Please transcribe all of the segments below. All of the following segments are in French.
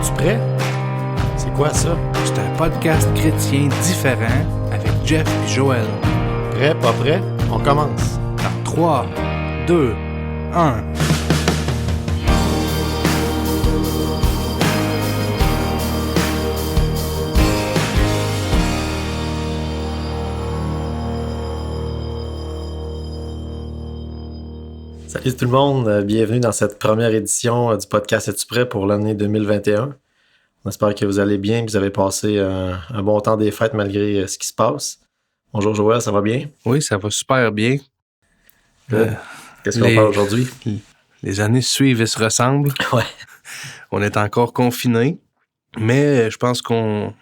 Es-tu prêt? C'est quoi ça? C'est un podcast chrétien différent avec Jeff et Joël. Prêt, pas prêt? On commence. Dans 3, 2, 1... Salut tout le monde, bienvenue dans cette première édition du podcast Es-tu prêt pour l'année 2021? On espère que vous allez bien, que vous avez passé un bon temps des fêtes malgré ce qui se passe. Bonjour Joël, ça va bien? Oui, ça va super bien. Qu'est-ce qu'on parle aujourd'hui? Les années suivent et se ressemblent. Ouais. On est encore confinés, mais je pense qu'on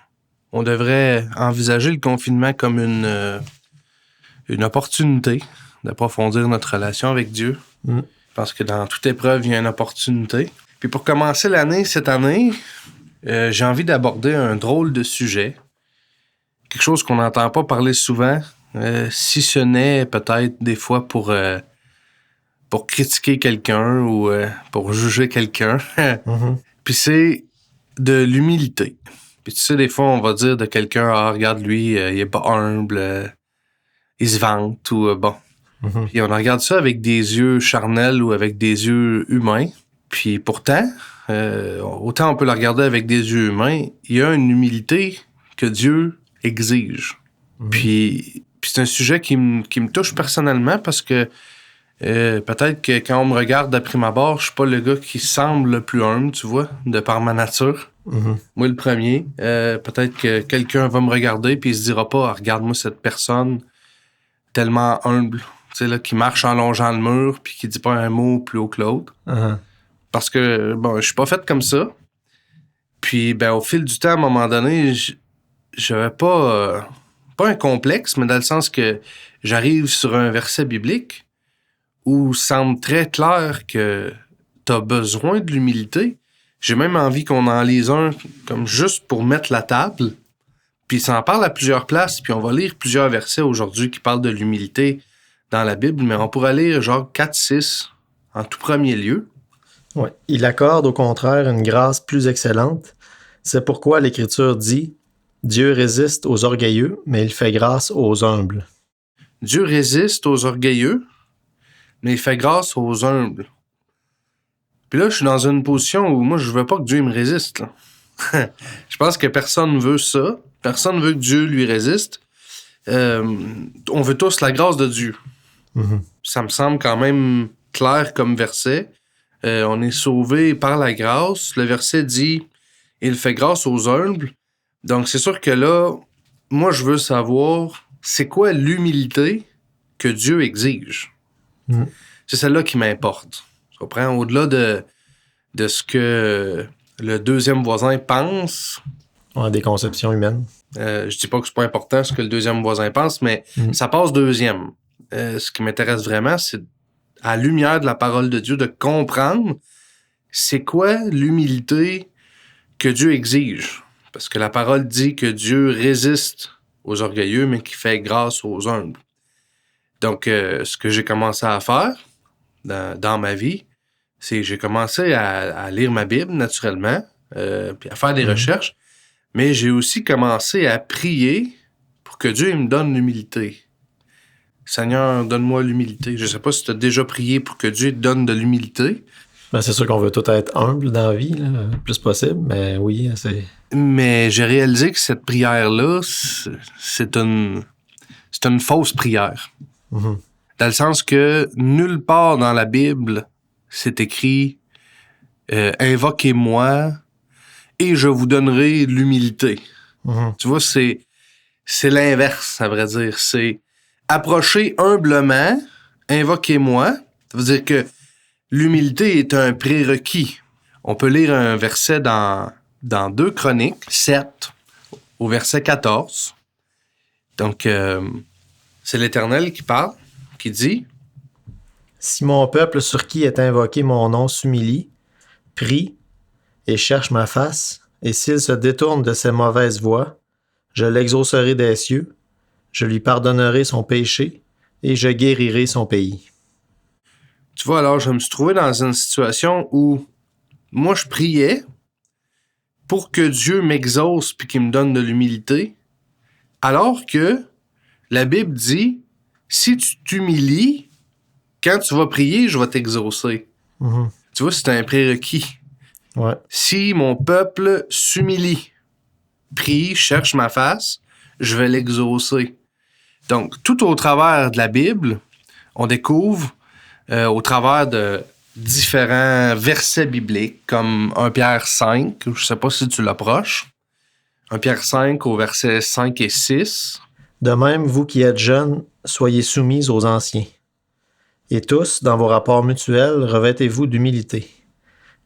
devrait envisager le confinement comme une opportunité d'approfondir notre relation avec Dieu. Je pense que dans toute épreuve, il y a une opportunité. Puis pour commencer cette année, j'ai envie d'aborder un drôle de sujet. Quelque chose qu'on n'entend pas parler souvent, si ce n'est peut-être des fois pour critiquer quelqu'un ou pour juger quelqu'un. Puis c'est de l'humilité. Puis tu sais, des fois, on va dire de quelqu'un, « Ah, regarde lui, il est pas humble, il se vante » ou bon. Puis on regarde ça avec des yeux charnels ou avec des yeux humains. Puis pourtant, autant on peut le regarder avec des yeux humains, il y a une humilité que Dieu exige. Puis c'est un sujet qui me touche personnellement parce que peut-être que quand on me regarde de prime abord, je suis pas le gars qui semble le plus humble, tu vois, de par ma nature. Moi, le premier. Peut-être que quelqu'un va me regarder puis il se dira pas, « Regarde-moi cette personne tellement humble. » Tu sais, là, qui marche en longeant le mur puis qui dit pas un mot plus haut que l'autre. Parce que, bon, je suis pas fait comme ça. Puis, ben, au fil du temps, à un moment donné, j'avais pas un complexe, mais dans le sens que j'arrive sur un verset biblique où il semble très clair que t'as besoin de l'humilité. J'ai même envie qu'on en lise un comme juste pour mettre la table. Puis ça en parle à plusieurs places, puis on va lire plusieurs versets aujourd'hui qui parlent de l'humilité dans la Bible, mais on pourrait lire genre 4-6 en tout premier lieu. Ouais. Il accorde au contraire une grâce plus excellente. C'est pourquoi l'Écriture dit « Dieu résiste aux orgueilleux, mais il fait grâce aux humbles. » Dieu résiste aux orgueilleux, mais il fait grâce aux humbles. Puis là, je suis dans une position où moi, je veux pas que Dieu me résiste. Là. Je pense que personne veut ça. Personne veut que Dieu lui résiste. On veut tous la grâce de Dieu. Ça me semble quand même clair comme verset. On est sauvé par la grâce. Le verset dit « Il fait grâce aux humbles ». Donc, c'est sûr que là, moi, je veux savoir c'est quoi l'humilité que Dieu exige. C'est celle-là qui m'importe. Tu comprends? Au-delà de ce que le deuxième voisin pense. Ouais, des conceptions humaines. Je dis pas que c'est pas important ce que le deuxième voisin pense, mais ça passe deuxième. Ce qui m'intéresse vraiment, c'est à la lumière de la parole de Dieu, de comprendre c'est quoi l'humilité que Dieu exige. Parce que la parole dit que Dieu résiste aux orgueilleux, mais qu'il fait grâce aux humbles. Donc, ce que j'ai commencé à faire dans ma vie, c'est que j'ai commencé à lire ma Bible naturellement, puis à faire des recherches, mais j'ai aussi commencé à prier pour que Dieu me donne l'humilité. Seigneur, donne-moi l'humilité. Je sais pas si tu as déjà prié pour que Dieu te donne de l'humilité. Ben, c'est sûr qu'on veut tout être humble dans la vie, là, le plus possible, mais oui, c'est... Mais j'ai réalisé que cette prière-là, c'est une fausse prière. Dans le sens que nulle part dans la Bible, c'est écrit « Invoquez-moi et je vous donnerai l'humilité. » Tu vois, c'est l'inverse, à vrai dire. C'est approchez humblement, invoquez-moi. Ça veut dire que l'humilité est un prérequis. On peut lire un verset dans 2 Chroniques 7, au verset 14. Donc, c'est l'Éternel qui parle, qui dit « Si mon peuple sur qui est invoqué mon nom s'humilie, prie et cherche ma face, et s'il se détourne de ses mauvaises voies, je l'exaucerai des cieux, je lui pardonnerai son péché, et je guérirai son pays. » Tu vois, alors, je me suis trouvé dans une situation où moi, je priais, pour que Dieu m'exauce puis qu'il me donne de l'humilité, alors que la Bible dit, si tu t'humilies, quand tu vas prier, je vais t'exaucer. Mhm. Tu vois, c'est un prérequis. Ouais. Si mon peuple s'humilie, prie, cherche ma face, je vais l'exaucer. Donc, tout au travers de la Bible, on découvre, au travers de différents versets bibliques, comme 1 Pierre 5, je ne sais pas si tu l'approches, 1 Pierre 5 au verset 5 et 6. De même, vous qui êtes jeunes, soyez soumis aux anciens. Et tous, dans vos rapports mutuels, revêtez-vous d'humilité.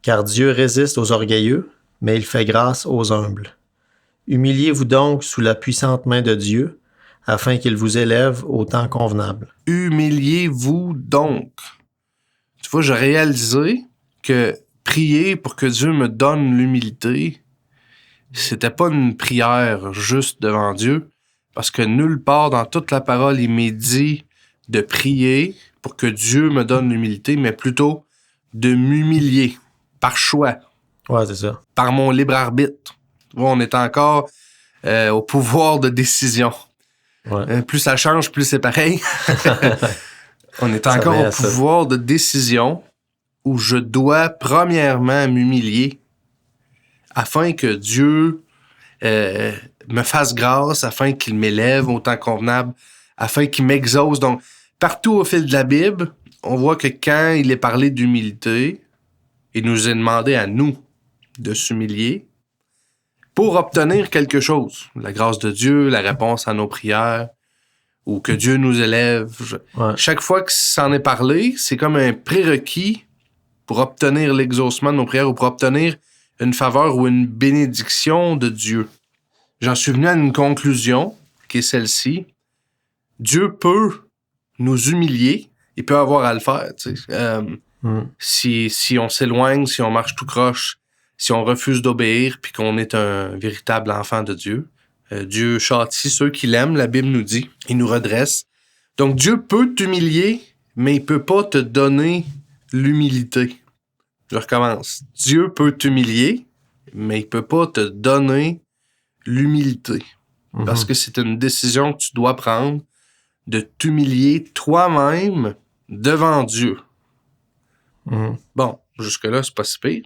Car Dieu résiste aux orgueilleux, mais il fait grâce aux humbles. Humiliez-vous donc sous la puissante main de Dieu, afin qu'il vous élève au temps convenable. Humiliez-vous donc. Tu vois, j'ai réalisé que prier pour que Dieu me donne l'humilité, c'était pas une prière juste devant Dieu, parce que nulle part dans toute la parole, il m'est dit de prier pour que Dieu me donne l'humilité, mais plutôt de m'humilier par choix, Ouais, c'est ça. par mon libre arbitre. Tu vois, on est encore au pouvoir de décision. Ouais. Plus ça change, plus c'est pareil. On est Ça encore vient au à ça. pouvoir de décision où je dois premièrement m'humilier afin que Dieu me fasse grâce, afin qu'il m'élève au temps convenable, afin qu'il m'exauce. Donc, partout au fil de la Bible, on voit que quand il est parlé d'humilité, il nous est demandé à nous de s'humilier pour obtenir quelque chose. La grâce de Dieu, la réponse à nos prières, ou que Dieu nous élève. Ouais. Chaque fois que ça en est parlé, c'est comme un prérequis pour obtenir l'exaucement de nos prières ou pour obtenir une faveur ou une bénédiction de Dieu. J'en suis venu à une conclusion, qui est celle-ci. Dieu peut nous humilier, il peut avoir à le faire. Tu sais. Si on s'éloigne, si on marche tout croche, si on refuse d'obéir, puis qu'on est un véritable enfant de Dieu, Dieu châtie ceux qui l'aiment, la Bible nous dit, il nous redresse. Donc Dieu peut t'humilier, mais il peut pas te donner l'humilité. Je recommence. Dieu peut t'humilier, mais il peut pas te donner l'humilité. Mhm. Parce que c'est une décision que tu dois prendre de t'humilier toi-même devant Dieu. Mhm. Bon, jusque-là, c'est pas si pire.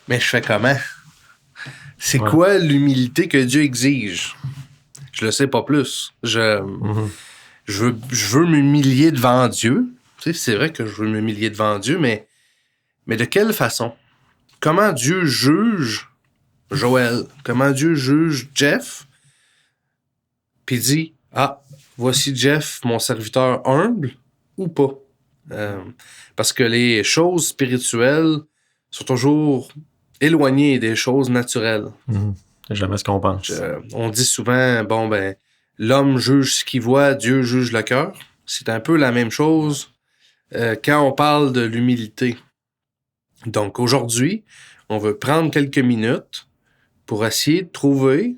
Mais je fais comment? C'est Ouais. quoi l'humilité que Dieu exige? Je le sais pas plus. Mhm. Je veux m'humilier devant Dieu. Tu sais, c'est vrai que je veux m'humilier devant Dieu, mais de quelle façon? Comment Dieu juge Joël? Comment Dieu juge Jeff? Puis dit, voici Jeff, mon serviteur humble, ou pas? Parce que les choses spirituelles sont toujours éloignées des choses naturelles. Mhm. C'est jamais ce qu'on pense. On dit souvent, l'homme juge ce qu'il voit, Dieu juge le cœur. C'est un peu la même chose quand on parle de l'humilité. Donc aujourd'hui, on veut prendre quelques minutes pour essayer de trouver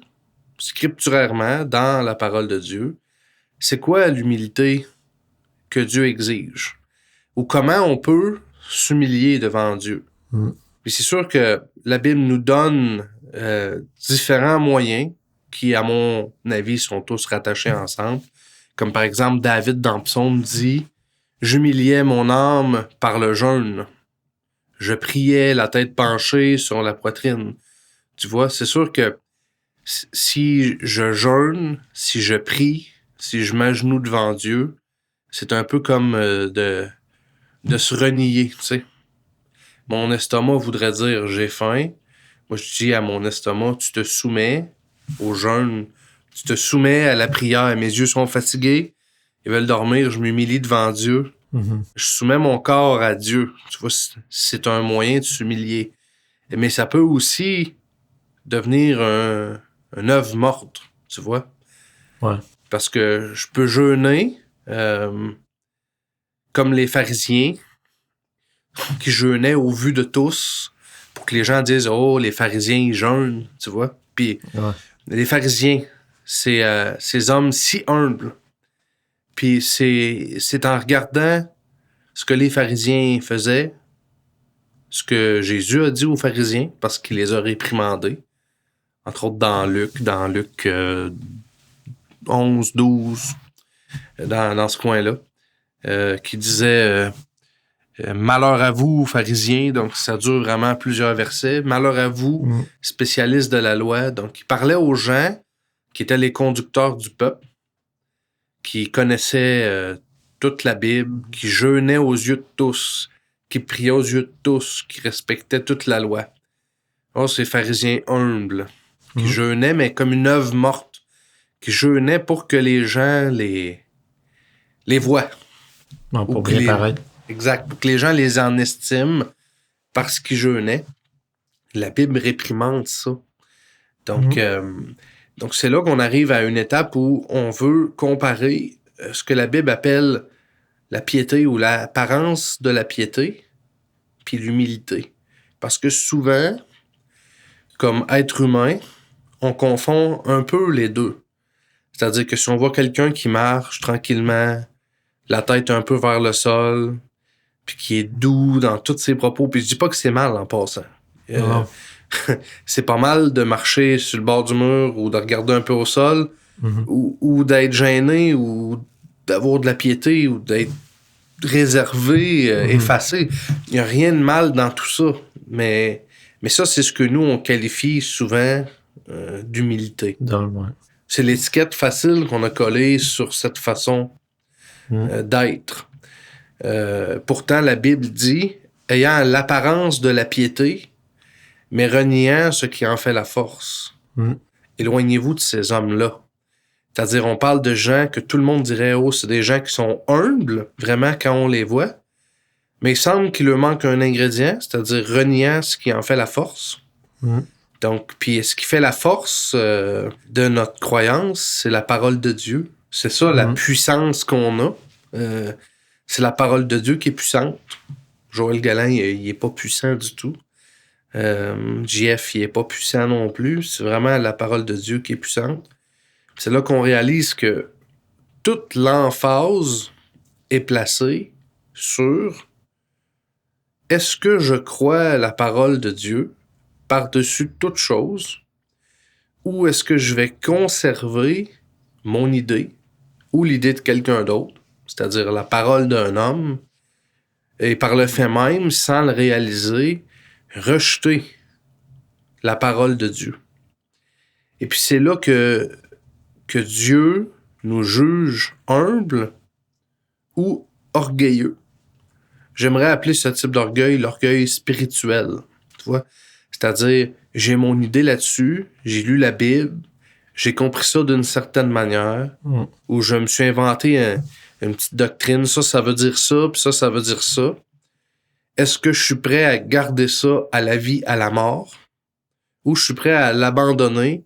scripturairement dans la parole de Dieu, c'est quoi l'humilité que Dieu exige? Ou comment on peut s'humilier devant Dieu? Mm. Puis c'est sûr que la Bible nous donne différents moyens qui, à mon avis, sont tous rattachés ensemble. Comme par exemple, David dans Psaume dit « J'humiliais mon âme par le jeûne. Je priais la tête penchée sur la poitrine. » Tu vois, c'est sûr que si je jeûne, si je prie, si je m'agenouille devant Dieu, c'est un peu comme de se renier, tu sais. Mon estomac voudrait dire « j'ai faim ». Moi, je dis à mon estomac « tu te soumets au jeûne, tu te soumets à la prière. Mes yeux sont fatigués, ils veulent dormir, je m'humilie devant Dieu. Mhm. Je soumets mon corps à Dieu. » Tu vois, c'est un moyen de s'humilier. Mais ça peut aussi devenir un œuf morte, tu vois. Ouais. Parce que je peux jeûner comme les pharisiens qui jeûnaient au vu de tous pour que les gens disent « Oh, les pharisiens, ils jeûnent », tu vois. Puis Ouais. les pharisiens, c'est ces hommes si humbles. Puis c'est en regardant ce que les pharisiens faisaient ce que Jésus a dit aux pharisiens parce qu'il les a réprimandés. Entre autres dans Luc 11, 12, dans ce coin-là, qui disait malheur à vous, pharisiens, donc ça dure vraiment plusieurs versets. Malheur à vous, spécialistes de la loi. Donc, il parlait aux gens qui étaient les conducteurs du peuple, qui connaissaient toute la Bible, qui jeûnaient aux yeux de tous, qui priaient aux yeux de tous, qui respectaient toute la loi. Oh, ces pharisiens humbles, qui jeûnaient, mais comme une œuvre morte, qui jeûnaient pour que les gens les voient. Non, pour bien paraître. Exact, pour que les gens les en estiment parce qu'ils jeûnaient. La Bible réprimande ça. Donc, donc c'est là qu'on arrive à une étape où on veut comparer ce que la Bible appelle la piété ou l'apparence de la piété puis l'humilité. Parce que souvent, comme être humain, on confond un peu les deux. C'est-à-dire que si on voit quelqu'un qui marche tranquillement, la tête un peu vers le sol, puis qui est doux dans tous ses propos, puis je dis pas que c'est mal en passant. C'est pas mal de marcher sur le bord du mur ou de regarder un peu au sol, ou d'être gêné, ou d'avoir de la piété, ou d'être réservé, effacé. Il n'y a rien de mal dans tout ça. Mais ça, c'est ce que nous, on qualifie souvent d'humilité. C'est l'étiquette facile qu'on a collée sur cette façon d'être. Pourtant, la Bible dit, ayant l'apparence de la piété, mais reniant ce qui en fait la force. Éloignez-vous de ces hommes-là. C'est-à-dire, on parle de gens que tout le monde dirait, oh, c'est des gens qui sont humbles, vraiment, quand on les voit. Mais il semble qu'il leur manque un ingrédient, c'est-à-dire reniant ce qui en fait la force. Donc, puis ce qui fait la force de notre croyance, c'est la parole de Dieu. C'est ça, la puissance qu'on a. C'est la parole de Dieu qui est puissante. Joël Galland, il est pas puissant du tout. JF, il est pas puissant non plus. C'est vraiment la parole de Dieu qui est puissante. C'est là qu'on réalise que toute l'emphase est placée sur est-ce que je crois à la parole de Dieu par-dessus toute chose, ou est-ce que je vais conserver mon idée ou l'idée de quelqu'un d'autre, c'est-à-dire la parole d'un homme, et par le fait même, sans le réaliser, rejeter la parole de Dieu. Et puis c'est là que Dieu nous juge humbles ou orgueilleux. J'aimerais appeler ce type d'orgueil l'orgueil spirituel. Tu vois? C'est-à-dire, j'ai mon idée là-dessus, j'ai lu la Bible, j'ai compris ça d'une certaine manière, où je me suis inventé une petite doctrine, ça veut dire ça, puis ça veut dire ça. Est-ce que je suis prêt à garder ça à la vie, à la mort? Ou je suis prêt à l'abandonner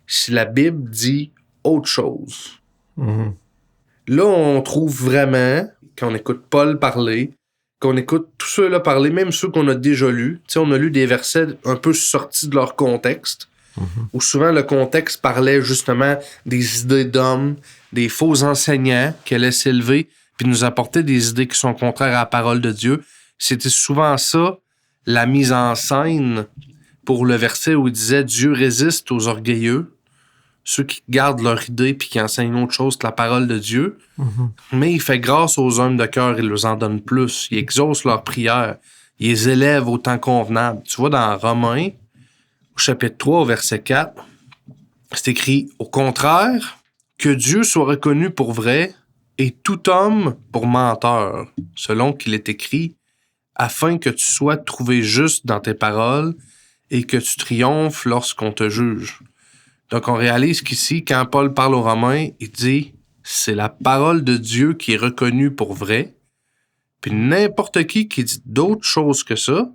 si la Bible dit autre chose? Là, on trouve vraiment, quand on écoute Paul parler, qu'on écoute tous ceux-là parler, même ceux qu'on a déjà lus. Tu sais, on a lu des versets un peu sortis de leur contexte, où souvent le contexte parlait justement des idées d'hommes, des faux enseignants qui allaient s'élever puis nous apporter des idées qui sont contraires à la parole de Dieu. C'était souvent ça, la mise en scène pour le verset où il disait « Dieu résiste aux orgueilleux », ceux qui gardent leur idée puis qui enseignent autre chose que la parole de Dieu. Mais il fait grâce aux hommes de cœur, il leur en donne plus. Il exauce leurs prières. Il les élève au temps convenable. Tu vois, dans Romains, au chapitre 3, au verset 4, c'est écrit « Au contraire, que Dieu soit reconnu pour vrai et tout homme pour menteur, selon qu'il est écrit, afin que tu sois trouvé juste dans tes paroles et que tu triomphes lorsqu'on te juge. » Donc, on réalise qu'ici, quand Paul parle aux Romains, il dit « C'est la parole de Dieu qui est reconnue pour vrai. » Puis n'importe qui dit d'autres choses que ça,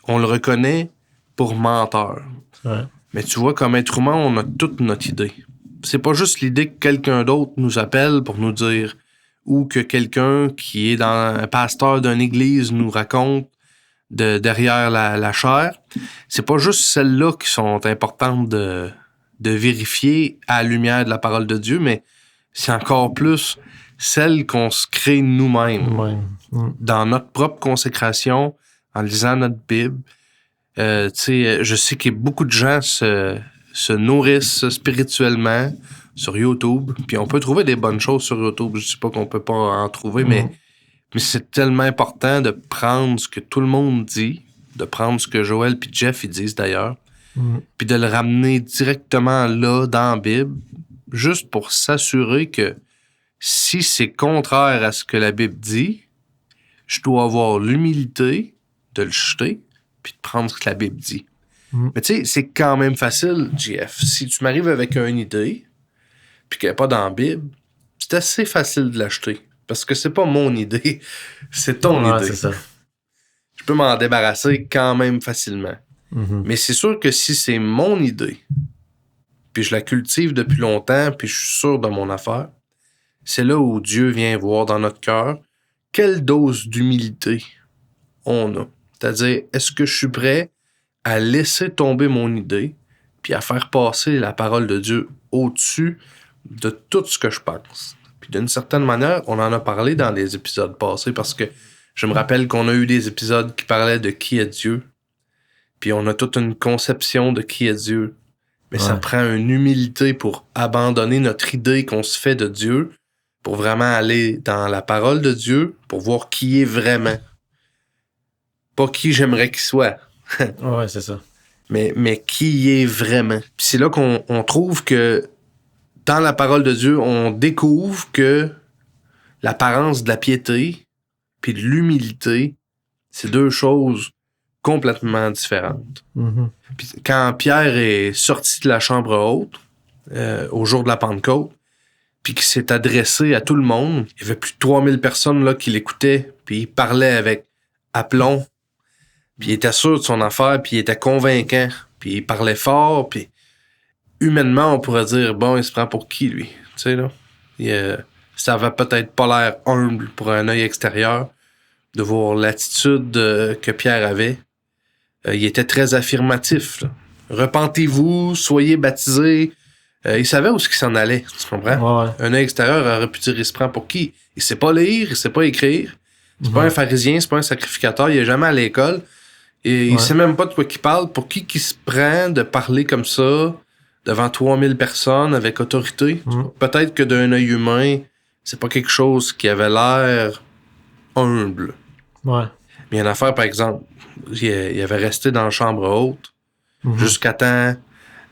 on le reconnaît pour menteur. Ouais. Mais tu vois, comme être humain, on a toute notre idée. C'est pas juste l'idée que quelqu'un d'autre nous appelle pour nous dire, ou que quelqu'un qui est un pasteur d'une église nous raconte derrière la chair. C'est pas juste celles-là qui sont importantes de vérifier à la lumière de la parole de Dieu, mais c'est encore plus celles qu'on se crée nous-mêmes. Dans notre propre consécration, en lisant notre Bible. Tu sais, je sais que beaucoup de gens se nourrissent spirituellement sur YouTube. Puis on peut trouver des bonnes choses sur YouTube. Je dis pas qu'on peut pas en trouver, mais c'est tellement important de prendre ce que tout le monde dit, de prendre ce que Joël puis Jeff ils disent d'ailleurs, puis de le ramener directement là dans la Bible, juste pour s'assurer que si c'est contraire à ce que la Bible dit, je dois avoir l'humilité de le jeter puis de prendre ce que la Bible dit. Mais tu sais, c'est quand même facile, Jeff. Si tu m'arrives avec une idée puis qu'elle n'est pas dans la Bible, c'est assez facile de l'acheter. Parce que c'est pas mon idée, c'est ton idée. C'est ça. Je peux m'en débarrasser quand même facilement. Mais c'est sûr que si c'est mon idée, puis je la cultive depuis longtemps, puis je suis sûr de mon affaire, c'est là où Dieu vient voir dans notre cœur quelle dose d'humilité on a. C'est-à-dire, est-ce que je suis prêt à laisser tomber mon idée, puis à faire passer la parole de Dieu au-dessus de tout ce que je pense? Puis d'une certaine manière, on en a parlé dans les épisodes passés, parce que je me rappelle qu'on a eu des épisodes qui parlaient de qui est Dieu, puis on a toute une conception de qui est Dieu. Mais ça prend une humilité pour abandonner notre idée qu'on se fait de Dieu, pour vraiment aller dans la parole de Dieu, pour voir qui est vraiment. Pas qui j'aimerais qu'il soit. Ouais, c'est ça. Mais qui est vraiment. Puis c'est là qu'on trouve que dans la parole de Dieu, on découvre que l'apparence de la piété puis de l'humilité, c'est deux choses complètement différentes. Puis quand Pierre est sorti de la chambre haute, au jour de la Pentecôte, puis qu'il s'est adressé à tout le monde, il y avait plus de 3000 personnes là, qui l'écoutaient, puis il parlait avec aplomb, puis il était sûr de son affaire, puis il était convaincant, puis il parlait fort, puis humainement, on pourrait dire, bon, il se prend pour qui, lui? Tu sais, là? Ça avait peut-être pas l'air humble pour un œil extérieur de voir l'attitude que Pierre avait. Il était très affirmatif, là. Repentez-vous, soyez baptisés. Il savait où ce qu'il s'en allait, tu comprends? Un œil extérieur aurait pu dire, il se prend pour qui? Il sait pas lire, il sait pas écrire. C'est pas un pharisien, c'est pas un sacrificateur, il est jamais à l'école. Et il sait même pas de quoi qu'il parle. Pour qui se prend de parler comme ça devant 3000 personnes avec autorité? Peut-être que d'un œil humain, c'est pas quelque chose qui avait l'air humble. Ouais. Mais il y a une affaire, par exemple, il avait resté dans la chambre haute jusqu'à temps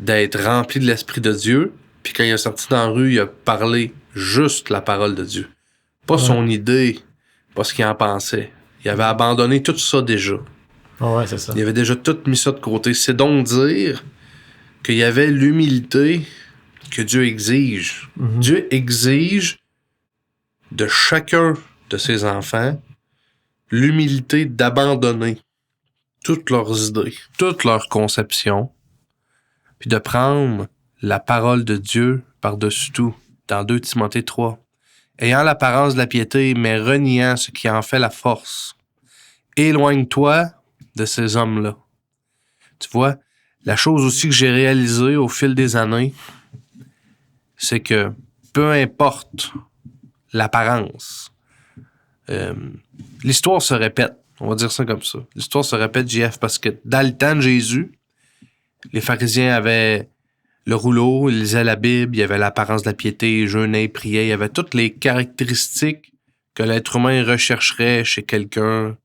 d'être rempli de l'Esprit de Dieu. Puis quand il est sorti dans la rue, il a parlé juste la parole de Dieu. Pas son idée, pas ce qu'il en pensait. Il avait abandonné tout ça déjà. Ouais, c'est ça. Il avait déjà tout mis ça de côté. C'est donc dire qu'il y avait l'humilité que Dieu exige. Dieu exige de chacun de ses enfants l'humilité d'abandonner toutes leurs idées, toutes leurs conceptions, puis de prendre la parole de Dieu par-dessus tout. Dans 2 Timothée 3. Ayant l'apparence de la piété, mais reniant ce qui en fait la force. Éloigne-toi de ces hommes-là. Tu vois, la chose aussi que j'ai réalisée au fil des années, c'est que peu importe l'apparence, l'histoire se répète. On va dire ça comme ça. L'histoire se répète, JF, parce que dans le temps de Jésus, les pharisiens avaient le rouleau, ils lisaient la Bible, il y avait l'apparence de la piété, ils jeûnaient, priaient, il y avait toutes les caractéristiques que l'être humain rechercherait chez quelqu'un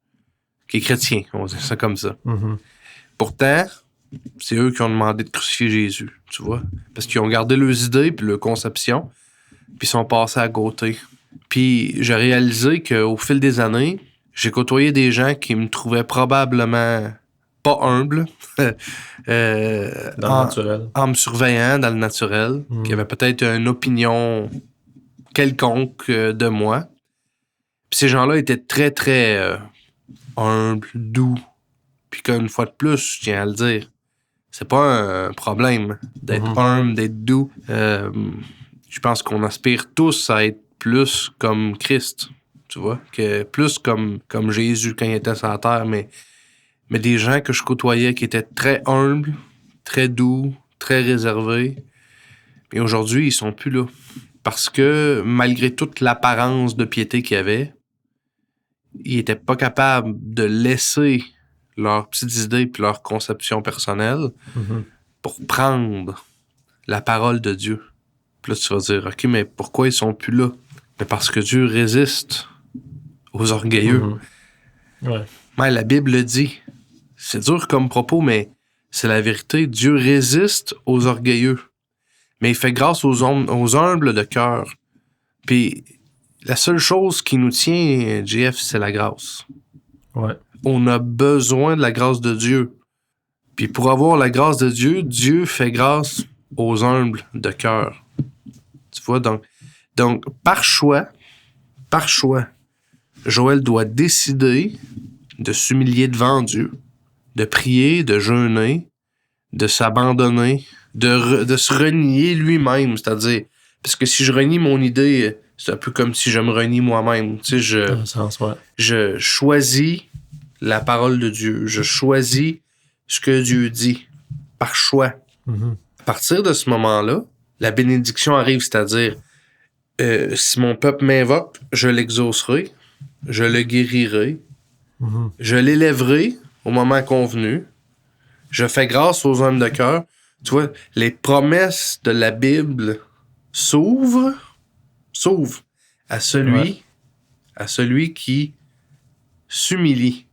qui est chrétien, on va dire ça comme ça. Pourtant, c'est eux qui ont demandé de crucifier Jésus, tu vois, parce qu'ils ont gardé leurs idées puis leurs conceptions, puis ils sont passés à côté. Puis j'ai réalisé qu'au fil des années, j'ai côtoyé des gens qui me trouvaient probablement pas humble, dans le naturel. En me surveillant dans le naturel, qui avait peut-être une opinion quelconque de moi. Puis ces gens-là étaient très, très humbles, doux. Puis qu'une fois de plus, je tiens à le dire, c'est pas un problème d'être humble, d'être doux. Je pense qu'on aspire tous à être plus comme Christ, tu vois, que plus comme Jésus quand il était sur la terre, mais des gens que je côtoyais qui étaient très humbles, très doux, très réservés. Et aujourd'hui, ils sont plus là. Parce que, malgré toute l'apparence de piété qu'il y avait, ils étaient pas capables de laisser leurs petites idées puis leurs conceptions personnelles pour prendre la parole de Dieu. Puis là, tu vas dire, OK, mais pourquoi ils sont plus là? Mais parce que Dieu résiste aux orgueilleux. Ouais. Mais la Bible le dit. C'est dur comme propos, mais c'est la vérité. Dieu résiste aux orgueilleux. Mais il fait grâce aux humbles de cœur. Puis la seule chose qui nous tient, JF, c'est la grâce. Ouais. On a besoin de la grâce de Dieu. Puis pour avoir la grâce de Dieu, Dieu fait grâce aux humbles de cœur. Tu vois, donc par choix, Joël doit décider de s'humilier devant Dieu, de prier, de jeûner, de s'abandonner, de se renier lui-même. C'est-à-dire, parce que si je renie mon idée, c'est un peu comme si je me renie moi-même. Tu sais, Dans le sens, ouais. je choisis la parole de Dieu. Je choisis ce que Dieu dit par choix. À partir de ce moment-là, la bénédiction arrive, c'est-à-dire, si mon peuple m'invoque, je l'exaucerai, je le guérirai, je l'élèverai au moment convenu, je fais grâce aux hommes de cœur. Tu vois, les promesses de la Bible s'ouvrent à celui qui s'humilie.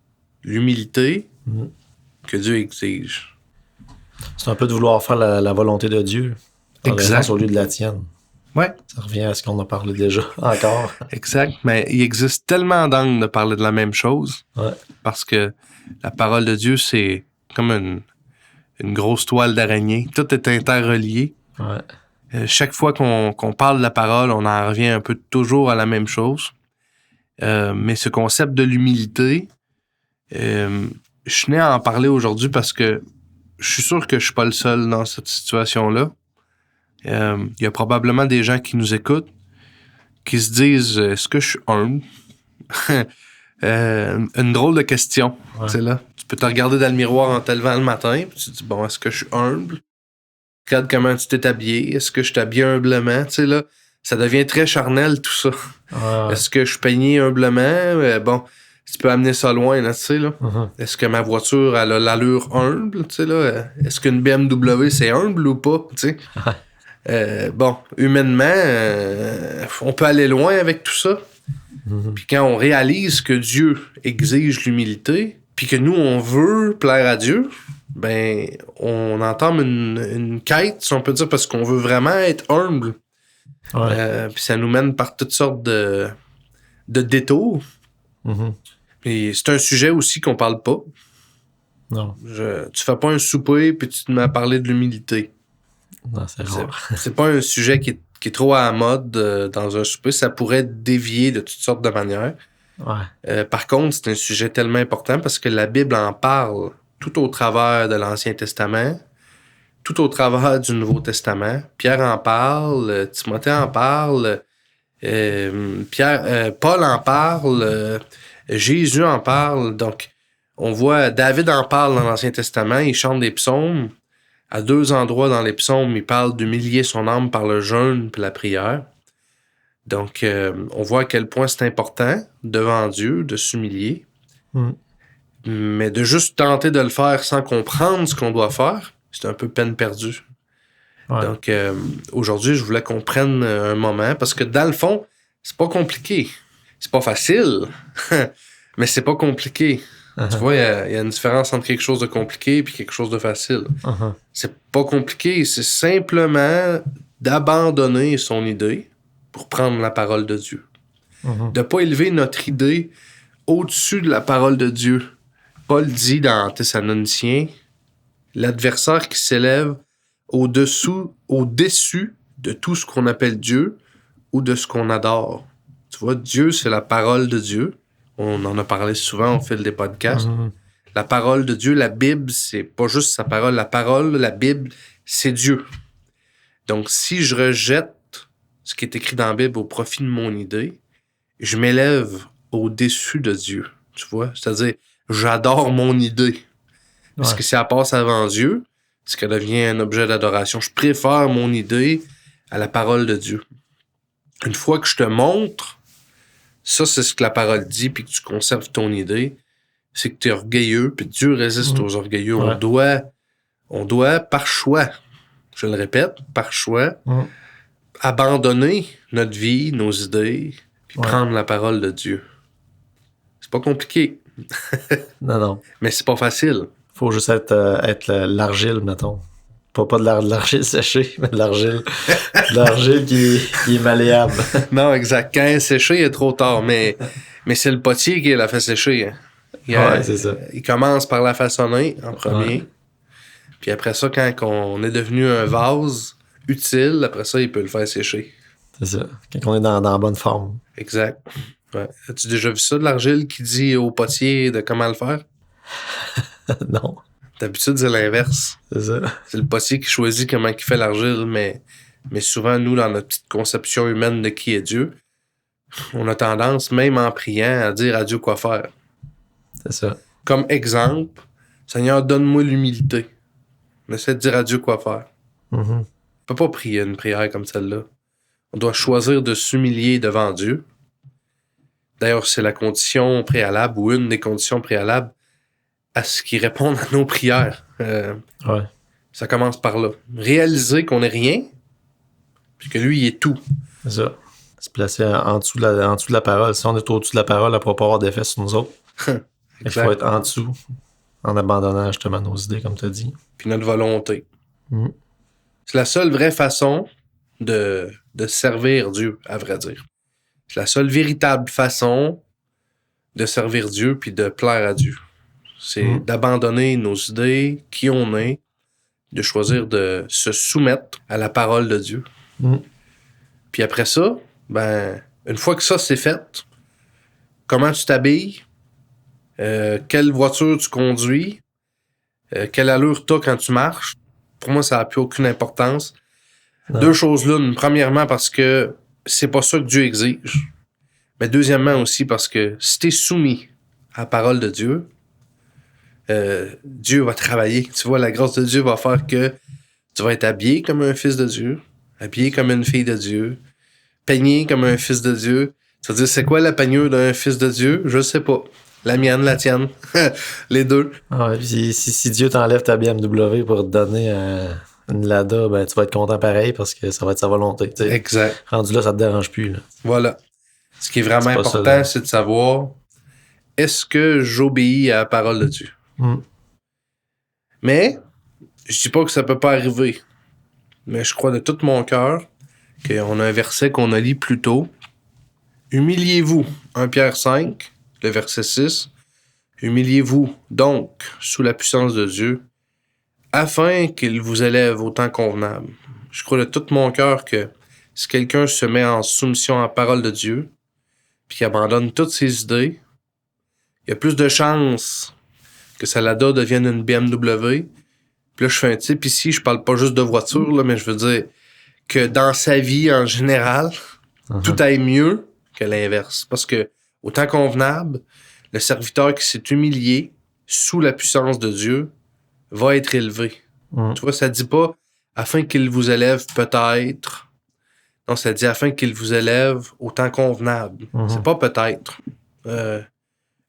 L'humilité que Dieu exige. C'est un peu de vouloir faire la volonté de Dieu. Exact. Au lieu de la tienne. Ouais. Ça revient à ce qu'on a parlé déjà, encore. Exact. Mais il existe tellement d'angles de parler de la même chose. Ouais. Parce que la parole de Dieu, c'est comme une grosse toile d'araignée. Tout est interrelié. Ouais. Chaque fois qu'on parle de la parole, on en revient un peu toujours à la même chose. Mais ce concept de l'humilité, je tenais à en parler aujourd'hui parce que je suis sûr que je suis pas le seul dans cette situation-là. Il y a probablement des gens qui nous écoutent qui se disent, est-ce que je suis humble? Une drôle de question. Ouais. Tu sais, là. Tu peux te regarder dans le miroir en te levant le matin, puis tu te dis, bon, est-ce que je suis humble? Regarde comment tu t'es habillé. Est-ce que je t'habille humblement? Tu sais, là, ça devient très charnel, tout ça. Ouais. Est-ce que je suis peigné humblement? Bon, tu peux amener ça loin, là, tu sais, là. Est-ce que ma voiture, elle a l'allure humble, tu sais, là? Est-ce qu'une BMW, c'est humble ou pas, tu sais? Bon, humainement, on peut aller loin avec tout ça. Puis quand on réalise que Dieu exige l'humilité, puis que nous, on veut plaire à Dieu, ben, on entame une quête, si on peut dire, parce qu'on veut vraiment être humble. Ouais. Puis ça nous mène par toutes sortes de détours. Et c'est un sujet aussi qu'on parle pas. Non. Tu fais pas un souper puis tu te mets à parler de l'humilité. Non, c'est rare. C'est pas un sujet qui est trop à la mode dans un souper. Ça pourrait dévier de toutes sortes de manières. Ouais. Par contre, c'est un sujet tellement important parce que la Bible en parle tout au travers de l'Ancien Testament, tout au travers du Nouveau Testament. Pierre en parle, Timothée en parle, Paul en parle, Jésus en parle. Donc, on voit David en parle dans l'Ancien Testament. Il chante des psaumes. À 2 endroits dans les psaumes, il parle d'humilier son âme par le jeûne et la prière. Donc, on voit à quel point c'est important devant Dieu de s'humilier. Mais de juste tenter de le faire sans comprendre ce qu'on doit faire, c'est un peu peine perdue. Ouais. Donc, aujourd'hui, je voulais qu'on prenne un moment parce que dans le fond, c'est pas compliqué. C'est pas facile, mais c'est pas compliqué. Tu vois, il y a une différence entre quelque chose de compliqué et quelque chose de facile. C'est pas compliqué, c'est simplement d'abandonner son idée pour prendre la parole de Dieu. De pas élever notre idée au-dessus de la parole de Dieu. Paul dit dans Thessaloniciens, l'adversaire qui s'élève au-dessus de tout ce qu'on appelle Dieu ou de ce qu'on adore. Tu vois, Dieu, c'est la parole de Dieu. On en a parlé souvent au fil des podcasts. La parole de Dieu, la Bible, c'est pas juste sa parole. La parole, la Bible, c'est Dieu. Donc, si je rejette ce qui est écrit dans la Bible au profit de mon idée, je m'élève au-dessus de Dieu. Tu vois? C'est-à-dire, j'adore mon idée. Parce que si elle passe avant Dieu, c'est qu'elle devient un objet d'adoration. Je préfère mon idée à la parole de Dieu. Une fois que je te montre, ça, c'est ce que la parole dit, puis que tu conserves ton idée, c'est que tu es orgueilleux, puis Dieu résiste aux orgueilleux. Ouais. On doit, par choix, je le répète, par choix, abandonner notre vie, nos idées, puis prendre la parole de Dieu. C'est pas compliqué. Non. Mais c'est pas facile. Faut juste être l'argile, mettons. Pas de l'argile séchée, mais de l'argile. De l'argile qui est malléable. Non, exact. Quand elle est séchée, il est trop tard. Mais c'est le potier qui la fait sécher. Hein. C'est ça. Il commence par la façonner en premier. Ouais. Puis après ça, quand on est devenu un vase utile, après ça, il peut le faire sécher. C'est ça. Quand on est dans la bonne forme. Exact. Ouais. As-tu déjà vu ça, de l'argile qui dit au potier de comment le faire? Non. D'habitude, c'est l'inverse. C'est ça. C'est le potier qui choisit comment il fait l'argile, mais souvent, nous, dans notre petite conception humaine de qui est Dieu, on a tendance, même en priant, à dire à Dieu quoi faire. C'est ça. Comme exemple, Seigneur, donne-moi l'humilité. On essaie de dire à Dieu quoi faire. On ne peut pas prier une prière comme celle-là. On doit choisir de s'humilier devant Dieu. D'ailleurs, c'est la condition préalable ou une des conditions préalables à ce qu'il réponde à nos prières. Ça commence par là. Réaliser qu'on n'est rien, puis que lui, il est tout. C'est ça. Se placer en dessous de la parole. Si on est au-dessus de la parole, elle ne pourra pas avoir d'effet sur nous autres. Il faut être en dessous, en abandonnant justement nos idées, comme tu as dit. Puis notre volonté. C'est la seule vraie façon de servir Dieu, à vrai dire. C'est la seule véritable façon de servir Dieu puis de plaire à Dieu. C'est d'abandonner nos idées, qui on est, de choisir de se soumettre à la parole de Dieu. Puis après ça, une fois que ça c'est fait, comment tu t'habilles, quelle voiture tu conduis, quelle allure t'as quand tu marches, pour moi, ça n'a plus aucune importance. Non. Deux choses l'une. Premièrement, parce que c'est pas ça que Dieu exige. Mais deuxièmement aussi, parce que si t'es soumis à la parole de Dieu, Dieu va travailler. Tu vois, la grâce de Dieu va faire que tu vas être habillé comme un fils de Dieu, habillé comme une fille de Dieu, peigné comme un fils de Dieu. Tu vas dire, c'est quoi la peignure d'un fils de Dieu? Je sais pas. La mienne, la tienne. Les deux. Puis si Dieu t'enlève ta BMW pour te donner une Lada, tu vas être content pareil parce que ça va être sa volonté. T'sais. Exact. Rendu là, ça te dérange plus. Là. Voilà. Ce qui est vraiment important, c'est de savoir, est-ce que j'obéis à la parole de Dieu? Mais, je dis pas que ça peut pas arriver. Mais je crois de tout mon cœur qu'on a un verset qu'on a lu plus tôt. Humiliez-vous. 1 Pierre 5, le verset 6. Humiliez-vous donc sous la puissance de Dieu, afin qu'il vous élève au temps convenable. Je crois de tout mon cœur que si quelqu'un se met en soumission à la parole de Dieu, puis qu'il abandonne toutes ses idées, il y a plus de chances que sa Lada devienne une BMW. Puis là, je fais un type ici, je parle pas juste de voiture, là, mais je veux dire que dans sa vie en général, tout aille mieux que l'inverse. Parce que au temps convenable, le serviteur qui s'est humilié sous la puissance de Dieu va être élevé. Tu vois, ça dit pas afin qu'il vous élève peut-être. Non, ça dit afin qu'il vous élève au temps convenable. C'est pas peut-être.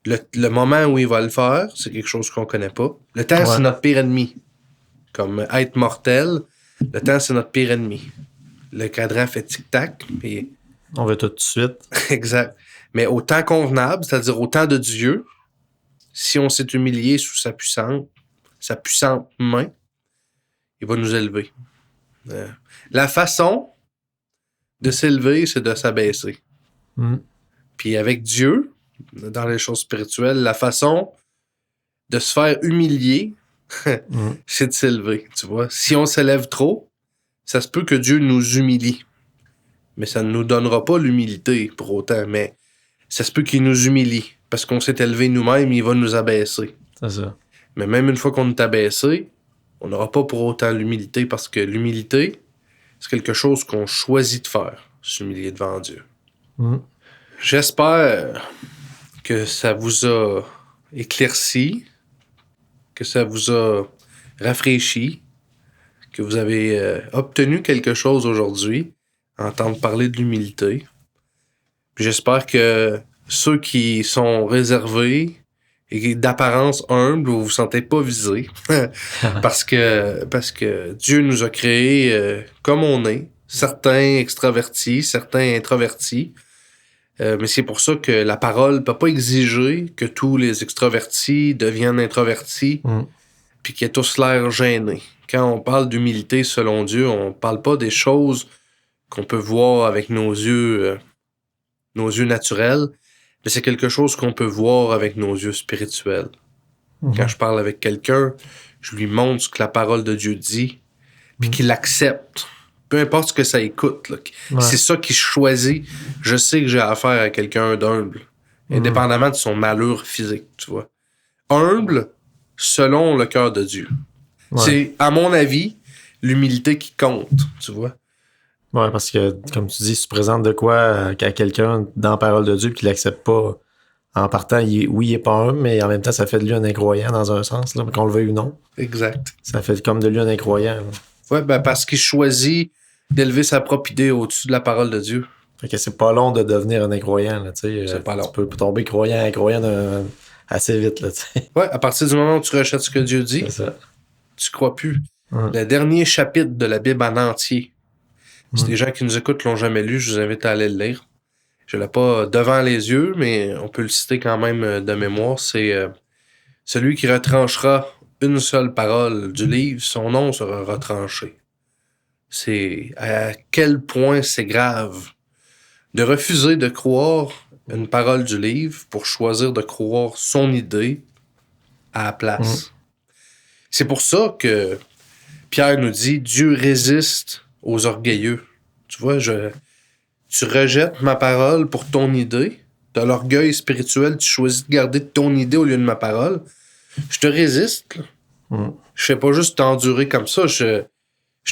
Le moment où il va le faire, c'est quelque chose qu'on connaît pas. Le temps, c'est notre pire ennemi. Comme être mortel, le temps, c'est notre pire ennemi. Le cadran fait tic-tac. Puis... on veut tout de suite. Exact. Mais au temps convenable, c'est-à-dire au temps de Dieu, si on s'est humilié sous sa puissante main, il va nous élever. La façon de s'élever, c'est de s'abaisser. Puis avec Dieu, dans les choses spirituelles, la façon de se faire humilier, c'est de s'élever, tu vois. Si on s'élève trop, ça se peut que Dieu nous humilie. Mais ça ne nous donnera pas l'humilité pour autant, mais ça se peut qu'il nous humilie. Parce qu'on s'est élevé nous-mêmes, il va nous abaisser. C'est ça. Mais même une fois qu'on est abaissé, on n'aura pas pour autant l'humilité, parce que l'humilité, c'est quelque chose qu'on choisit de faire, s'humilier devant Dieu. J'espère que ça vous a éclairci, que ça vous a rafraîchi, que vous avez obtenu quelque chose aujourd'hui, à entendre parler de l'humilité. Puis j'espère que ceux qui sont réservés, et d'apparence humble, vous vous sentez pas visé. parce que Dieu nous a créés comme on est. Certains extravertis, certains introvertis. Mais c'est pour ça que la parole peut pas exiger que tous les extravertis deviennent introvertis puis qu'ils aient tous l'air gênés. Quand on parle d'humilité selon Dieu, on parle pas des choses qu'on peut voir avec nos yeux naturels, mais c'est quelque chose qu'on peut voir avec nos yeux spirituels. Quand je parle avec quelqu'un, je lui montre ce que la parole de Dieu dit, puis qu'il l'accepte. Peu importe ce que ça écoute. Là. Ouais. C'est ça qu'il choisit. Je sais que j'ai affaire à quelqu'un d'humble, indépendamment de son malheur physique, tu vois. Humble selon le cœur de Dieu. Ouais. C'est, à mon avis, l'humilité qui compte, tu vois. Ouais, parce que, comme tu dis, si tu présentes de quoi à quelqu'un dans la parole de Dieu puis qu'il l'accepte pas, en partant, il est pas humble, mais en même temps, ça fait de lui un incroyant dans un sens, là, qu'on le veuille ou non. Exact. Ça fait comme de lui un incroyant. Là. Ouais, ben parce qu'il choisit d'élever sa propre idée au-dessus de la parole de Dieu. Fait que c'est pas long de devenir un incroyant, là, tu sais. C'est pas long. Tu peux tomber croyant assez vite, là, tu sais. Ouais, à partir du moment où tu rejettes ce que Dieu dit, c'est ça. Tu crois plus. Le dernier chapitre de la Bible en entier. Si les gens qui nous écoutent l'ont jamais lu, je vous invite à aller le lire. Je l'ai pas devant les yeux, mais on peut le citer quand même de mémoire. C'est celui qui retranchera une seule parole du livre, son nom sera retranché. C'est à quel point c'est grave de refuser de croire une parole du livre pour choisir de croire son idée à la place. C'est pour ça que Pierre nous dit « Dieu résiste aux orgueilleux ». Tu vois, tu rejettes ma parole pour ton idée. T'as l'orgueil spirituel, tu choisis de garder ton idée au lieu de ma parole. Je te résiste. Je fais pas juste t'endurer comme ça. Je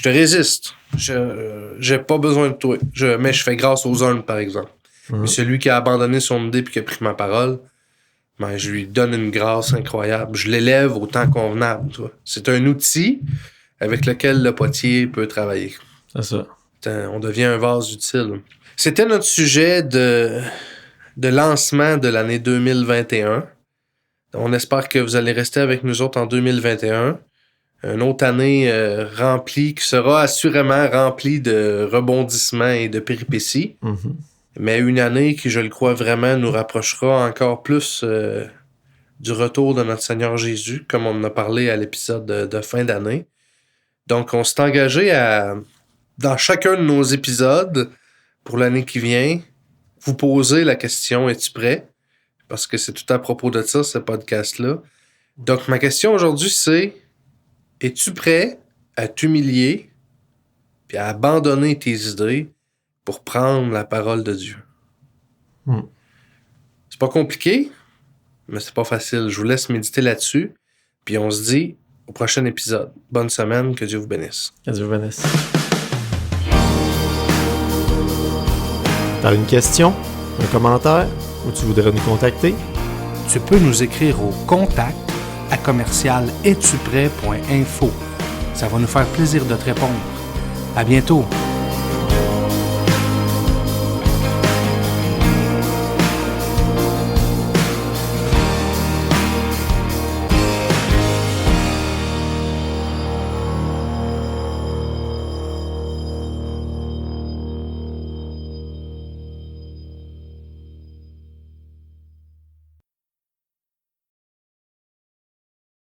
te résiste. J'ai pas besoin de toi. Mais je fais grâce aux humbles, par exemple. Mais celui qui a abandonné son idée et qui a pris ma parole, ben, je lui donne une grâce incroyable. Je l'élève au temps convenable. Tu vois. C'est un outil avec lequel le potier peut travailler. C'est ça. On devient un vase utile. C'était notre sujet de lancement de l'année 2021. On espère que vous allez rester avec nous autres en 2021. Une autre année remplie, qui sera assurément remplie de rebondissements et de péripéties. Mais une année qui, je le crois vraiment, nous rapprochera encore plus du retour de notre Seigneur Jésus, comme on en a parlé à l'épisode de fin d'année. Donc, on s'est engagé à, dans chacun de nos épisodes, pour l'année qui vient, vous poser la question « Es-tu prêt? » Parce que c'est tout à propos de ça, ce podcast-là. Donc, ma question aujourd'hui, c'est « Es-tu prêt à t'humilier puis à abandonner tes idées pour prendre la parole de Dieu? » C'est pas compliqué, mais c'est pas facile. Je vous laisse méditer là-dessus, puis on se dit au prochain épisode. Bonne semaine, que Dieu vous bénisse. Que Dieu vous bénisse. T'as une question, un commentaire, ou tu voudrais nous contacter? Tu peux nous écrire au contact@commercial-es-tu-prêt.info. Ça va nous faire plaisir de te répondre. À bientôt!